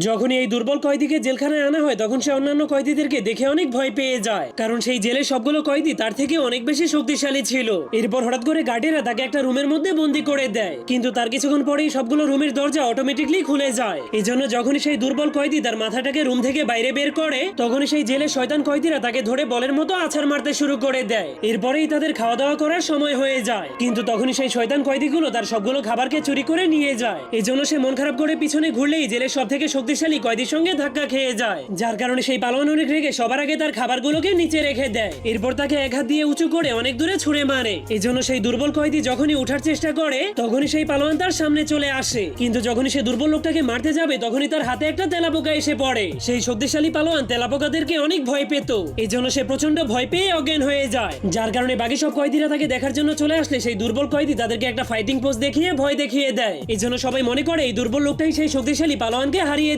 যখনই এই দুর্বল কয়েদিকে জেলখানায় আনা হয় তখন সে অন্যান্য কয়েদিদেরকে দেখে অনেক ভয় পেয়ে যায়, কারণ সেই জেলের সবগুলো কয়েদি তার থেকে অনেক বেশি শক্তিশালী ছিল। এরপর হঠাৎ করে গার্ডেরা তাকে একটা রুমের মধ্যে বন্দি করে দেয়, কিন্তু তার কিছুক্ষণ পরেই সবগুলো রুমের দরজা অটোমেটিকলি খুলে যায়। এই জন্য যখনই সেই দুর্বল কয়েদি তার মাথাটাকে রুম থেকে বাইরে বের করে তখনই সেই জেলের শয়তান কয়েদিরা তাকে ধরে বলের মতো আছাড় মারতে শুরু করে দেয়। এরপরেই তাদের খাওয়া দাওয়া করার সময় হয়ে যায়, কিন্তু তখনই সেই শয়তান কয়েদিগুলো তার সবগুলো খাবারকে চুরি করে নিয়ে যায়। এই জন্য সে মন খারাপ করে পিছনে ঘুরলেই জেলের সব থেকে শক্তিশালী কয়েদির সঙ্গে ধাক্কা খেয়ে যায়, যার কারণে সেই পালোয়ান অনেক রেগে সবার আগে তার খাবারগুলোকে নিচে রেখে দেয়। এরপর তাকে এক হাত দিয়ে উঁচু করে অনেক দূরে ছুঁড়ে মারে। এই জন্য সেই দুর্বল কয়েদি যখনই উঠার চেষ্টা করে তখনই সেই পালোয়ান তার সামনে চলে আসে, কিন্তু যখনই সে দুর্বল লোকটাকে মারতে যাবে তখনই তার হাতে একটা তেলাপোকা এসে পড়ে। সেই শক্তিশালী পালোয়ান তেলাপোকাদেরকে অনেক ভয় পেত, এই জন্য সে প্রচন্ড ভয় পেয়ে অজ্ঞান হয়ে যায়, যার কারণে বাকি সব কয়েদিরা তাকে দেখার জন্য চলে আসলে সেই দুর্বল কয়েদি তাদেরকে একটা ফাইটিং পোজ দেখিয়ে ভয় দেখিয়ে দেয়। এই জন্য সবাই মনে করে এই দুর্বল লোকটাই সেই শক্তিশালী পালোয়ানকে হারিয়ে